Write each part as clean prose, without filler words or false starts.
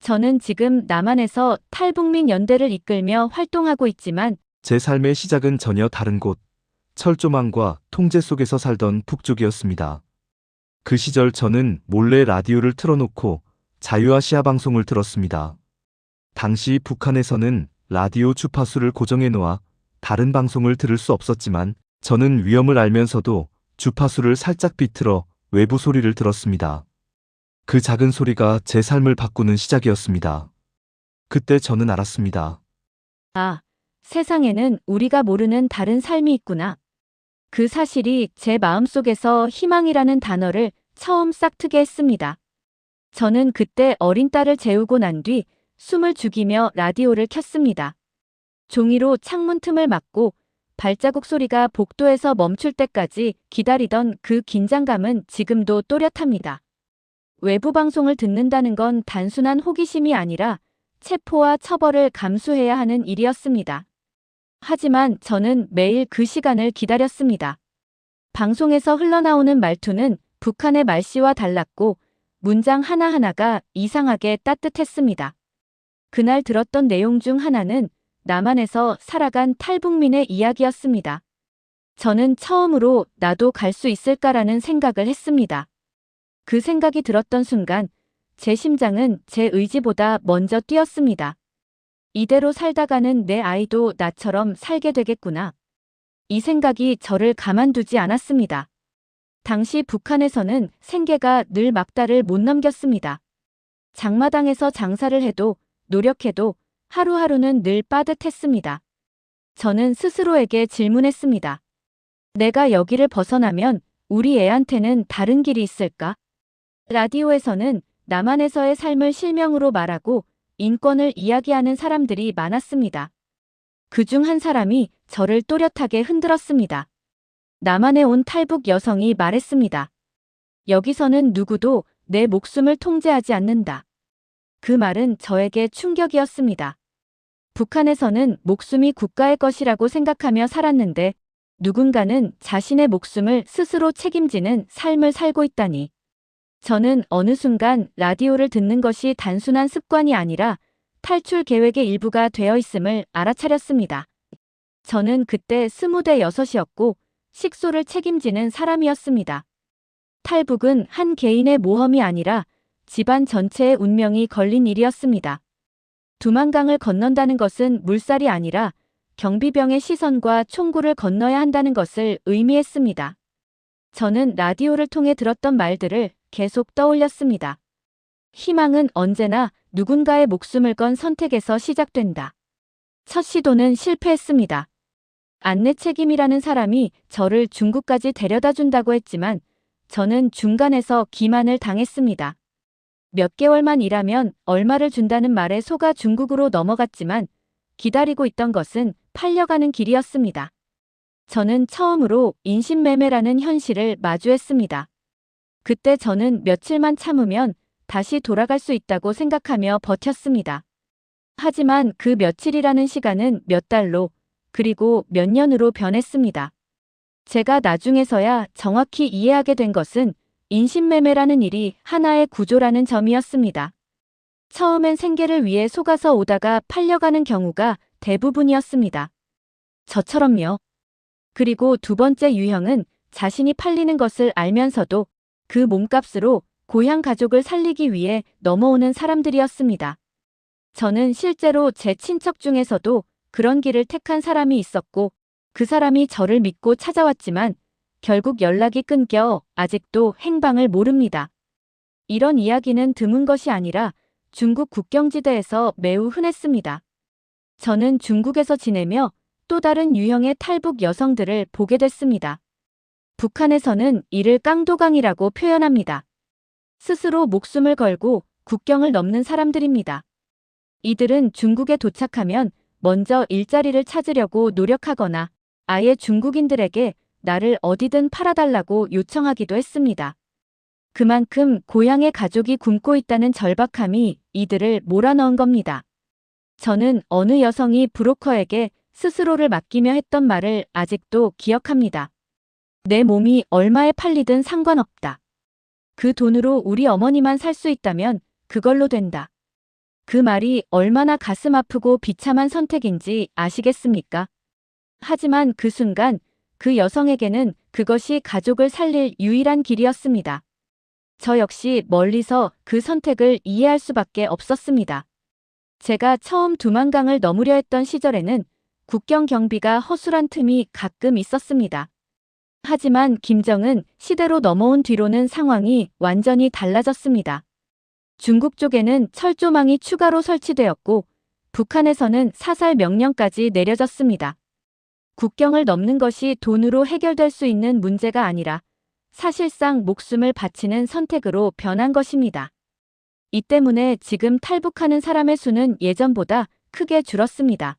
저는 지금 남한에서 탈북민 연대를 이끌며 활동하고 있지만 제 삶의 시작은 전혀 다른 곳, 철조망과 통제 속에서 살던 북쪽이었습니다. 그 시절 저는 몰래 라디오를 틀어놓고 자유아시아 방송을 들었습니다. 당시 북한에서는 라디오 주파수를 고정해 놓아 다른 방송을 들을 수 없었지만 저는 위험을 알면서도 주파수를 살짝 비틀어 외부 소리를 들었습니다. 그 작은 소리가 제 삶을 바꾸는 시작이었습니다. 그때 저는 알았습니다. 아, 세상에는 우리가 모르는 다른 삶이 있구나. 그 사실이 제 마음속에서 희망이라는 단어를 처음 싹트게 했습니다. 저는 그때 어린 딸을 재우고 난 뒤 숨을 죽이며 라디오를 켰습니다. 종이로 창문 틈을 막고 발자국 소리가 복도에서 멈출 때까지 기다리던 그 긴장감은 지금도 또렷합니다. 외부 방송을 듣는다는 건 단순한 호기심이 아니라 체포와 처벌을 감수해야 하는 일이었습니다. 하지만 저는 매일 그 시간을 기다렸습니다. 방송에서 흘러나오는 말투는 북한의 말씨와 달랐고 문장 하나하나가 이상하게 따뜻했습니다. 그날 들었던 내용 중 하나는 남한에서 살아간 탈북민의 이야기였습니다. 저는 처음으로 나도 갈 수 있을까라는 생각을 했습니다. 그 생각이 들었던 순간 제 심장은 제 의지보다 먼저 뛰었습니다. 이대로 살다가는 내 아이도 나처럼 살게 되겠구나. 이 생각이 저를 가만두지 않았습니다. 당시 북한에서는 생계가 늘 막다를 못 넘겼습니다. 장마당에서 장사를 해도 노력해도 하루하루는 늘 빠듯했습니다. 저는 스스로에게 질문했습니다. 내가 여기를 벗어나면 우리 애한테는 다른 길이 있을까? 라디오에서는 남한에서의 삶을 실명으로 말하고 인권을 이야기하는 사람들이 많았습니다. 그중 한 사람이 저를 또렷하게 흔들었습니다. 남한에 온 탈북 여성이 말했습니다. 여기서는 누구도 내 목숨을 통제하지 않는다. 그 말은 저에게 충격이었습니다. 북한에서는 목숨이 국가의 것이라고 생각하며 살았는데 누군가는 자신의 목숨을 스스로 책임지는 삶을 살고 있다니. 저는 어느 순간 라디오를 듣는 것이 단순한 습관이 아니라 탈출 계획의 일부가 되어 있음을 알아차렸습니다. 저는 그때 26이었고 식소를 책임지는 사람이었습니다. 탈북은 한 개인의 모험이 아니라 집안 전체의 운명이 걸린 일이었습니다. 두만강을 건넌다는 것은 물살이 아니라 경비병의 시선과 총구를 건너야 한다는 것을 의미했습니다. 저는 라디오를 통해 들었던 말들을 계속 떠올렸습니다. 희망은 언제나 누군가의 목숨을 건 선택에서 시작된다. 첫 시도는 실패했습니다. 안내 책임이라는 사람이 저를 중국까지 데려다 준다고 했지만 저는 중간에서 기만을 당했습니다. 몇 개월만 일하면 얼마를 준다는 말에 속아 중국으로 넘어갔지만 기다리고 있던 것은 팔려가는 길이었습니다. 저는 처음으로 인신매매라는 현실을 마주했습니다. 그때 저는 며칠만 참으면 다시 돌아갈 수 있다고 생각하며 버텼습니다. 하지만 그 며칠이라는 시간은 몇 달로 그리고 몇 년으로 변했습니다. 제가 나중에서야 정확히 이해하게 된 것은 인신매매라는 일이 하나의 구조라는 점이었습니다. 처음엔 생계를 위해 속아서 오다가 팔려가는 경우가 대부분이었습니다. 저처럼요. 그리고 두 번째 유형은 자신이 팔리는 것을 알면서도 그 몸값으로 고향 가족을 살리기 위해 넘어오는 사람들이었습니다. 저는 실제로 제 친척 중에서도 그런 길을 택한 사람이 있었고 그 사람이 저를 믿고 찾아왔지만 결국 연락이 끊겨 아직도 행방을 모릅니다. 이런 이야기는 드문 것이 아니라 중국 국경지대에서 매우 흔했습니다. 저는 중국에서 지내며 또 다른 유형의 탈북 여성들을 보게 됐습니다. 북한에서는 이를 깡도강이라고 표현합니다. 스스로 목숨을 걸고 국경을 넘는 사람들입니다. 이들은 중국에 도착하면 먼저 일자리를 찾으려고 노력하거나 아예 중국인들에게 나를 어디든 팔아달라고 요청하기도 했습니다. 그만큼 고향의 가족이 굶고 있다는 절박함이 이들을 몰아넣은 겁니다. 저는 어느 여성이 브로커에게 스스로를 맡기며 했던 말을 아직도 기억합니다. 내 몸이 얼마에 팔리든 상관없다. 그 돈으로 우리 어머니만 살 수 있다면 그걸로 된다. 그 말이 얼마나 가슴 아프고 비참한 선택인지 아시겠습니까? 하지만 그 순간 그 여성에게는 그것이 가족을 살릴 유일한 길이었습니다. 저 역시 멀리서 그 선택을 이해할 수밖에 없었습니다. 제가 처음 두만강을 넘으려 했던 시절에는 국경 경비가 허술한 틈이 가끔 있었습니다. 하지만 김정은 시대로 넘어온 뒤로는 상황이 완전히 달라졌습니다. 중국 쪽에는 철조망이 추가로 설치되었고 북한에서는 사살 명령까지 내려졌습니다. 국경을 넘는 것이 돈으로 해결될 수 있는 문제가 아니라 사실상 목숨을 바치는 선택으로 변한 것입니다. 이 때문에 지금 탈북하는 사람의 수는 예전보다 크게 줄었습니다.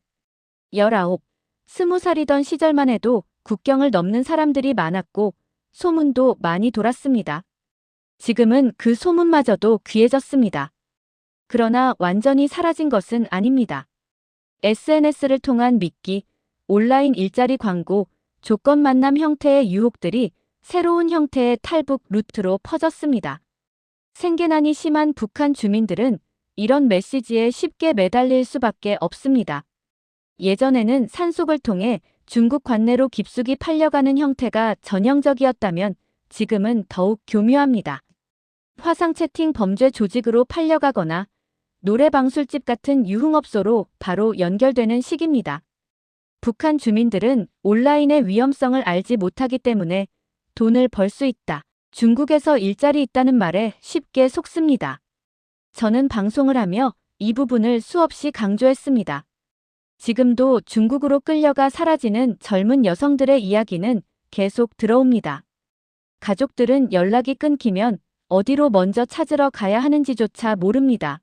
19, 20살이던 시절만 해도 국경을 넘는 사람들이 많았고 소문도 많이 돌았습니다. 지금은 그 소문마저도 귀해졌습니다. 그러나 완전히 사라진 것은 아닙니다. SNS를 통한 미끼, 온라인 일자리 광고, 조건 만남 형태의 유혹들이 새로운 형태의 탈북 루트로 퍼졌습니다. 생계난이 심한 북한 주민들은 이런 메시지에 쉽게 매달릴 수밖에 없습니다. 예전에는 산속을 통해 중국 관내로 깊숙이 팔려가는 형태가 전형적이었다면 지금은 더욱 교묘합니다. 화상 채팅 범죄 조직으로 팔려가거나 노래방술집 같은 유흥업소로 바로 연결되는 시기입니다. 북한 주민들은 온라인의 위험성을 알지 못하기 때문에 돈을 벌 수 있다, 중국에서 일자리 있다는 말에 쉽게 속습니다. 저는 방송을 하며 이 부분을 수없이 강조했습니다. 지금도 중국으로 끌려가 사라지는 젊은 여성들의 이야기는 계속 들어옵니다. 가족들은 연락이 끊기면 어디로 먼저 찾으러 가야 하는지조차 모릅니다.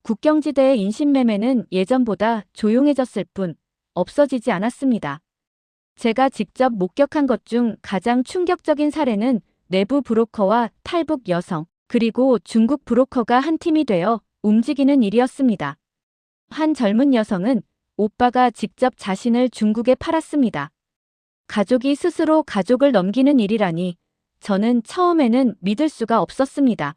국경지대의 인신매매는 예전보다 조용해졌을 뿐 없어지지 않았습니다. 제가 직접 목격한 것 중 가장 충격적인 사례는 내부 브로커와 탈북 여성, 그리고 중국 브로커가 한 팀이 되어 움직이는 일이었습니다. 한 젊은 여성은 오빠가 직접 자신을 중국에 팔았습니다. 가족이 스스로 가족을 넘기는 일이라니 저는 처음에는 믿을 수가 없었습니다.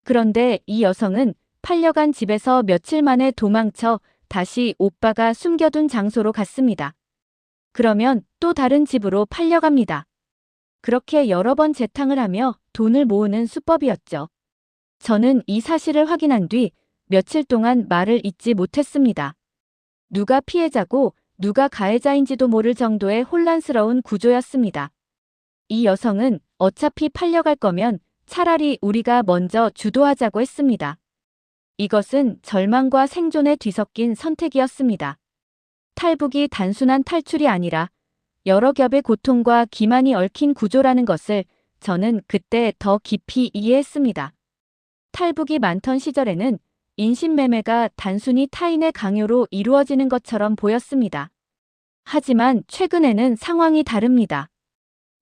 그런데 이 여성은 팔려간 집에서 며칠 만에 도망쳐 다시 오빠가 숨겨둔 장소로 갔습니다. 그러면 또 다른 집으로 팔려갑니다. 그렇게 여러 번 재탕을 하며 돈을 모으는 수법이었죠. 저는 이 사실을 확인한 뒤 며칠 동안 말을 잇지 못했습니다. 누가 피해자고 누가 가해자인지도 모를 정도의 혼란스러운 구조였습니다. 이 여성은 어차피 팔려갈 거면 차라리 우리가 먼저 주도하자고 했습니다. 이것은 절망과 생존에 뒤섞인 선택이었습니다. 탈북이 단순한 탈출이 아니라 여러 겹의 고통과 기만이 얽힌 구조라는 것을 저는 그때 더 깊이 이해했습니다. 탈북이 많던 시절에는 인신매매가 단순히 타인의 강요로 이루어지는 것처럼 보였습니다. 하지만 최근에는 상황이 다릅니다.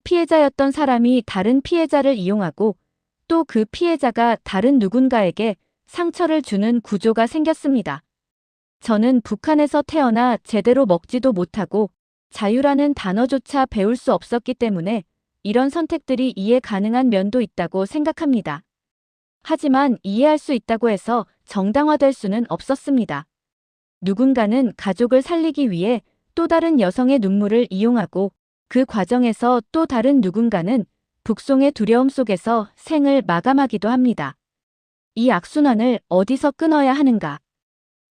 피해자였던 사람이 다른 피해자를 이용하고 또 그 피해자가 다른 누군가에게 상처를 주는 구조가 생겼습니다. 저는 북한에서 태어나 제대로 먹지도 못하고 자유라는 단어조차 배울 수 없었기 때문에 이런 선택들이 이해 가능한 면도 있다고 생각합니다. 하지만 이해할 수 있다고 해서 정당화될 수는 없었습니다. 누군가는 가족을 살리기 위해 또 다른 여성의 눈물을 이용하고 그 과정에서 또 다른 누군가는 북송의 두려움 속에서 생을 마감하기도 합니다. 이 악순환을 어디서 끊어야 하는가?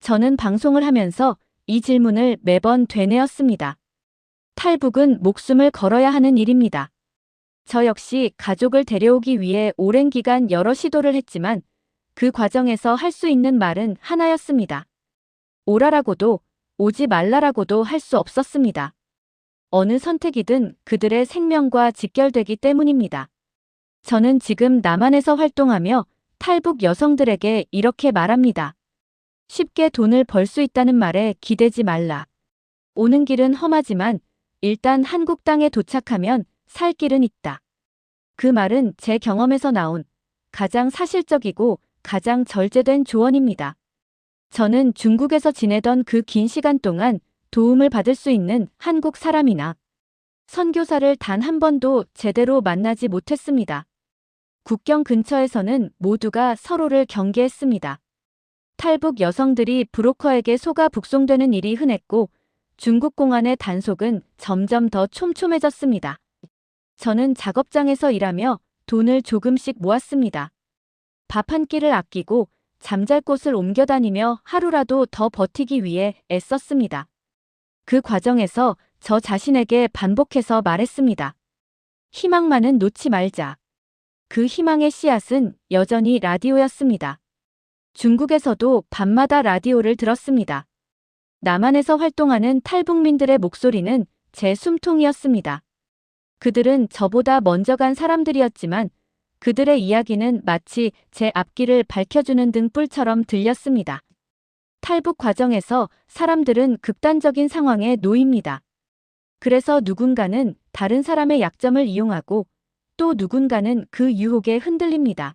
저는 방송을 하면서 이 질문을 매번 되뇌었습니다. 탈북은 목숨을 걸어야 하는 일입니다. 저 역시 가족을 데려오기 위해 오랜 기간 여러 시도를 했지만 그 과정에서 할 수 있는 말은 하나였습니다. 오라라고도 오지 말라라고도 할 수 없었습니다. 어느 선택이든 그들의 생명과 직결되기 때문입니다. 저는 지금 남한에서 활동하며 탈북 여성들에게 이렇게 말합니다. 쉽게 돈을 벌 수 있다는 말에 기대지 말라. 오는 길은 험하지만 일단 한국 땅에 도착하면 살 길은 있다. 그 말은 제 경험에서 나온 가장 사실적이고 가장 절제된 조언입니다. 저는 중국에서 지내던 그 긴 시간 동안 도움을 받을 수 있는 한국 사람이나 선교사를 단 한 번도 제대로 만나지 못했습니다. 국경 근처에서는 모두가 서로를 경계했습니다. 탈북 여성들이 브로커에게 속아 북송되는 일이 흔했고 중국 공안의 단속은 점점 더 촘촘해졌습니다. 저는 작업장에서 일하며 돈을 조금씩 모았습니다. 밥 한 끼를 아끼고 잠잘 곳을 옮겨 다니며 하루라도 더 버티기 위해 애썼습니다. 그 과정에서 저 자신에게 반복해서 말했습니다. 희망만은 놓지 말자. 그 희망의 씨앗은 여전히 라디오였습니다. 중국에서도 밤마다 라디오를 들었습니다. 남한에서 활동하는 탈북민들의 목소리는 제 숨통이었습니다. 그들은 저보다 먼저 간 사람들이었지만 그들의 이야기는 마치 제 앞길을 밝혀주는 등불처럼 들렸습니다. 탈북 과정에서 사람들은 극단적인 상황에 놓입니다. 그래서 누군가는 다른 사람의 약점을 이용하고 또 누군가는 그 유혹에 흔들립니다.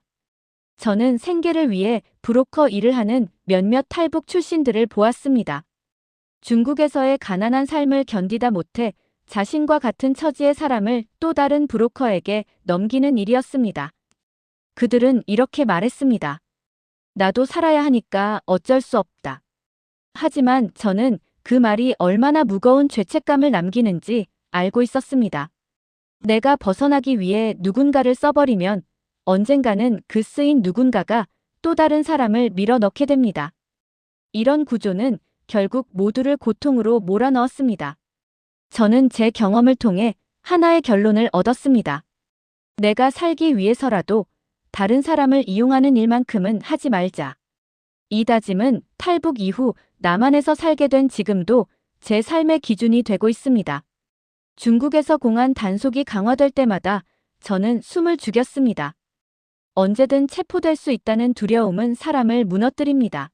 저는 생계를 위해 브로커 일을 하는 몇몇 탈북 출신들을 보았습니다. 중국에서의 가난한 삶을 견디다 못해 자신과 같은 처지의 사람을 또 다른 브로커에게 넘기는 일이었습니다. 그들은 이렇게 말했습니다. 나도 살아야 하니까 어쩔 수 없다. 하지만 저는 그 말이 얼마나 무거운 죄책감을 남기는지 알고 있었습니다. 내가 벗어나기 위해 누군가를 써버리면 언젠가는 그 쓰인 누군가가 또 다른 사람을 밀어넣게 됩니다. 이런 구조는 결국 모두를 고통으로 몰아넣었습니다. 저는 제 경험을 통해 하나의 결론을 얻었습니다. 내가 살기 위해서라도 다른 사람을 이용하는 일만큼은 하지 말자. 이 다짐은 탈북 이후 남한에서 살게 된 지금도 제 삶의 기준이 되고 있습니다. 중국에서 공안 단속이 강화될 때마다 저는 숨을 죽였습니다. 언제든 체포될 수 있다는 두려움은 사람을 무너뜨립니다.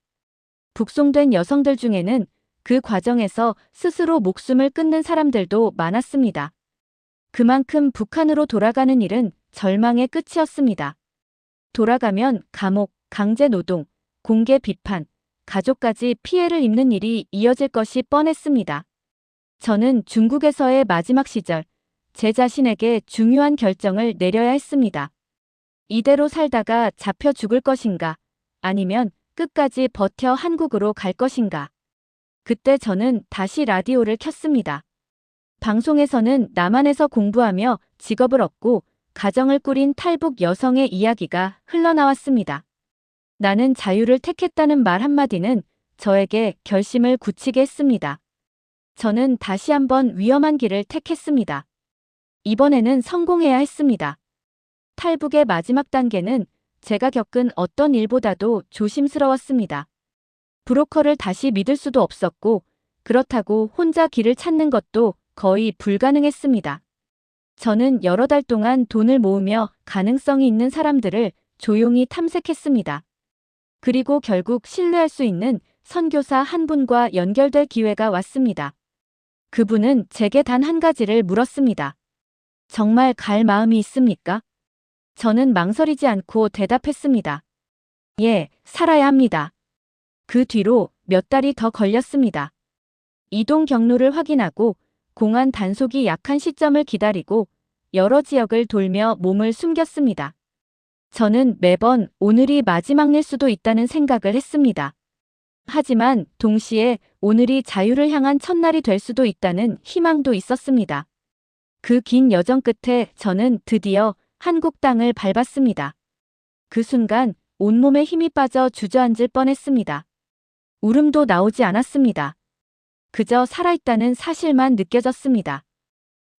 북송된 여성들 중에는 그 과정에서 스스로 목숨을 끊는 사람들도 많았습니다. 그만큼 북한으로 돌아가는 일은 절망의 끝이었습니다. 돌아가면 감옥, 강제 노동, 공개 비판, 가족까지 피해를 입는 일이 이어질 것이 뻔했습니다. 저는 중국에서의 마지막 시절, 제 자신에게 중요한 결정을 내려야 했습니다. 이대로 살다가 잡혀 죽을 것인가, 아니면 끝까지 버텨 한국으로 갈 것인가. 그때 저는 다시 라디오를 켰습니다. 방송에서는 남한에서 공부하며 직업을 얻고 가정을 꾸린 탈북 여성의 이야기가 흘러나왔습니다. 나는 자유를 택했다는 말 한마디는 저에게 결심을 굳히게 했습니다. 저는 다시 한번 위험한 길을 택했습니다. 이번에는 성공해야 했습니다. 탈북의 마지막 단계는 제가 겪은 어떤 일보다도 조심스러웠습니다. 브로커를 다시 믿을 수도 없었고 그렇다고 혼자 길을 찾는 것도 거의 불가능했습니다. 저는 여러 달 동안 돈을 모으며 가능성이 있는 사람들을 조용히 탐색했습니다. 그리고 결국 신뢰할 수 있는 선교사 한 분과 연결될 기회가 왔습니다. 그분은 제게 단 한 가지를 물었습니다. 정말 갈 마음이 있습니까? 저는 망설이지 않고 대답했습니다. 예, 살아야 합니다. 그 뒤로 몇 달이 더 걸렸습니다. 이동 경로를 확인하고 공안 단속이 약한 시점을 기다리고 여러 지역을 돌며 몸을 숨겼습니다. 저는 매번 오늘이 마지막일 수도 있다는 생각을 했습니다. 하지만 동시에 오늘이 자유를 향한 첫날이 될 수도 있다는 희망도 있었습니다. 그 긴 여정 끝에 저는 드디어 한국 땅을 밟았습니다. 그 순간 온몸에 힘이 빠져 주저앉을 뻔했습니다. 울음도 나오지 않았습니다. 그저 살아있다는 사실만 느껴졌습니다.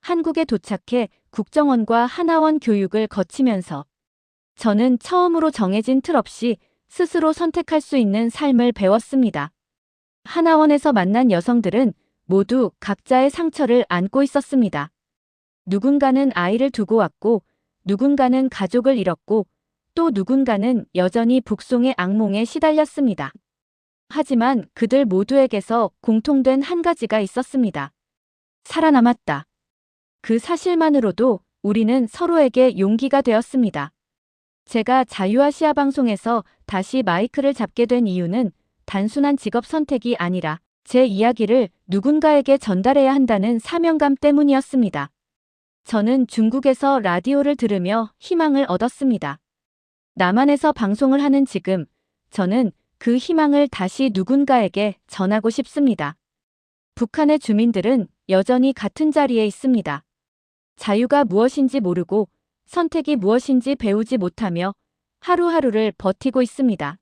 한국에 도착해 국정원과 하나원 교육을 거치면서 저는 처음으로 정해진 틀 없이 스스로 선택할 수 있는 삶을 배웠습니다. 하나원에서 만난 여성들은 모두 각자의 상처를 안고 있었습니다. 누군가는 아이를 두고 왔고, 누군가는 가족을 잃었고, 또 누군가는 여전히 북송의 악몽에 시달렸습니다. 하지만 그들 모두에게서 공통된 한 가지가 있었습니다. 살아남았다. 그 사실만으로도 우리는 서로에게 용기가 되었습니다. 제가 자유아시아 방송에서 다시 마이크를 잡게 된 이유는 단순한 직업 선택이 아니라 제 이야기를 누군가에게 전달해야 한다는 사명감 때문이었습니다. 저는 중국에서 라디오를 들으며 희망을 얻었습니다. 남한에서 방송을 하는 지금, 저는 그 희망을 다시 누군가에게 전하고 싶습니다. 북한의 주민들은 여전히 같은 자리에 있습니다. 자유가 무엇인지 모르고 선택이 무엇인지 배우지 못하며 하루하루를 버티고 있습니다.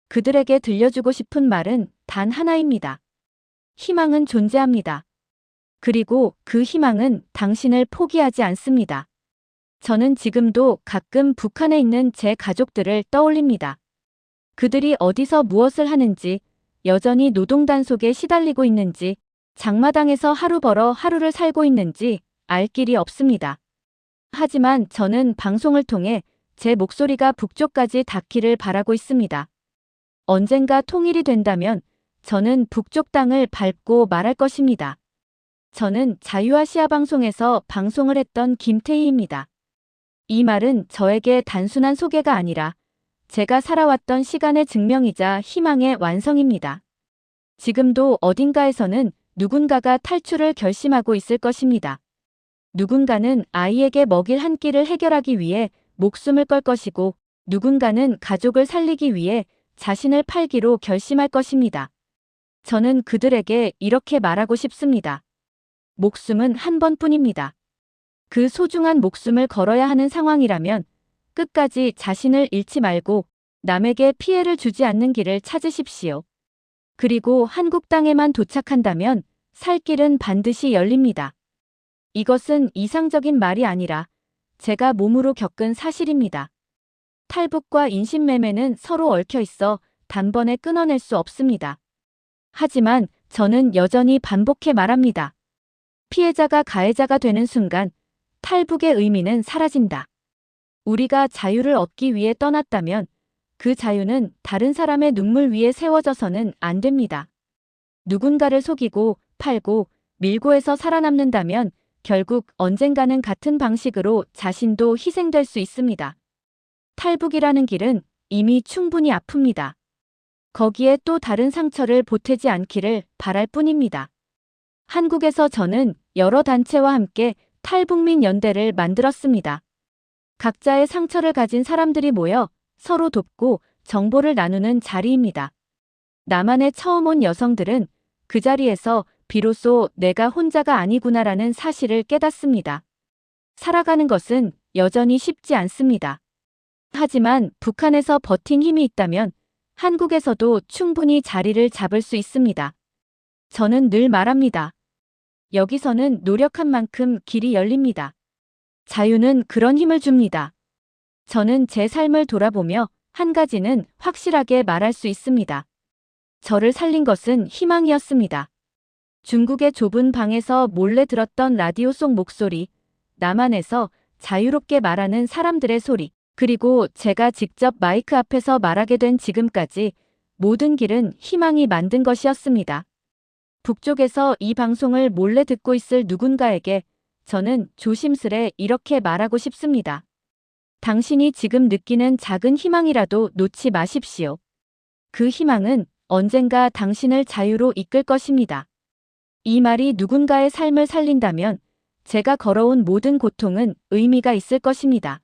그들에게 들려주고 싶은 말은 단 하나입니다. 희망은 존재합니다. 그리고 그 희망은 당신을 포기하지 않습니다. 저는 지금도 가끔 북한에 있는 제 가족들을 떠올립니다. 그들이 어디서 무엇을 하는지, 여전히 노동단 속에 시달리고 있는지, 장마당에서 하루 벌어 하루를 살고 있는지 알 길이 없습니다. 하지만 저는 방송을 통해 제 목소리가 북쪽까지 닿기를 바라고 있습니다. 언젠가 통일이 된다면 저는 북쪽 땅을 밟고 말할 것입니다. 저는 자유아시아 방송에서 방송을 했던 김태희입니다. 이 말은 저에게 단순한 소개가 아니라 제가 살아왔던 시간의 증명이자 희망의 완성입니다. 지금도 어딘가에서는 누군가가 탈출을 결심하고 있을 것입니다. 누군가는 아이에게 먹일 한 끼를 해결하기 위해 목숨을 걸 것이고 누군가는 가족을 살리기 위해 자신을 팔기로 결심할 것입니다. 저는 그들에게 이렇게 말하고 싶습니다. 목숨은 한 번뿐입니다. 그 소중한 목숨을 걸어야 하는 상황이라면 끝까지 자신을 잃지 말고 남에게 피해를 주지 않는 길을 찾으십시오. 그리고 한국 땅에만 도착한다면 살 길은 반드시 열립니다. 이것은 이상적인 말이 아니라 제가 몸으로 겪은 사실입니다. 탈북과 인신매매는 서로 얽혀 있어 단번에 끊어낼 수 없습니다. 하지만 저는 여전히 반복해 말합니다. 피해자가 가해자가 되는 순간 탈북의 의미는 사라진다. 우리가 자유를 얻기 위해 떠났다면 그 자유는 다른 사람의 눈물 위에 세워져서는 안 됩니다. 누군가를 속이고 팔고 밀고 해서 살아남는다면 결국 언젠가는 같은 방식으로 자신도 희생될 수 있습니다. 탈북이라는 길은 이미 충분히 아픕니다. 거기에 또 다른 상처를 보태지 않기를 바랄 뿐입니다. 한국에서 저는 여러 단체와 함께 탈북민 연대를 만들었습니다. 각자의 상처를 가진 사람들이 모여 서로 돕고 정보를 나누는 자리입니다. 남한에 처음 온 여성들은 그 자리에서 비로소 내가 혼자가 아니구나라는 사실을 깨닫습니다. 살아가는 것은 여전히 쉽지 않습니다. 하지만 북한에서 버틴 힘이 있다면 한국에서도 충분히 자리를 잡을 수 있습니다. 저는 늘 말합니다. 여기서는 노력한 만큼 길이 열립니다. 자유는 그런 힘을 줍니다. 저는 제 삶을 돌아보며 한 가지는 확실하게 말할 수 있습니다. 저를 살린 것은 희망이었습니다. 중국의 좁은 방에서 몰래 들었던 라디오 속 목소리, 남한에서 자유롭게 말하는 사람들의 소리, 그리고 제가 직접 마이크 앞에서 말하게 된 지금까지 모든 길은 희망이 만든 것이었습니다. 북쪽에서 이 방송을 몰래 듣고 있을 누군가에게 저는 조심스레 이렇게 말하고 싶습니다. 당신이 지금 느끼는 작은 희망이라도 놓지 마십시오. 그 희망은 언젠가 당신을 자유로 이끌 것입니다. 이 말이 누군가의 삶을 살린다면 제가 걸어온 모든 고통은 의미가 있을 것입니다.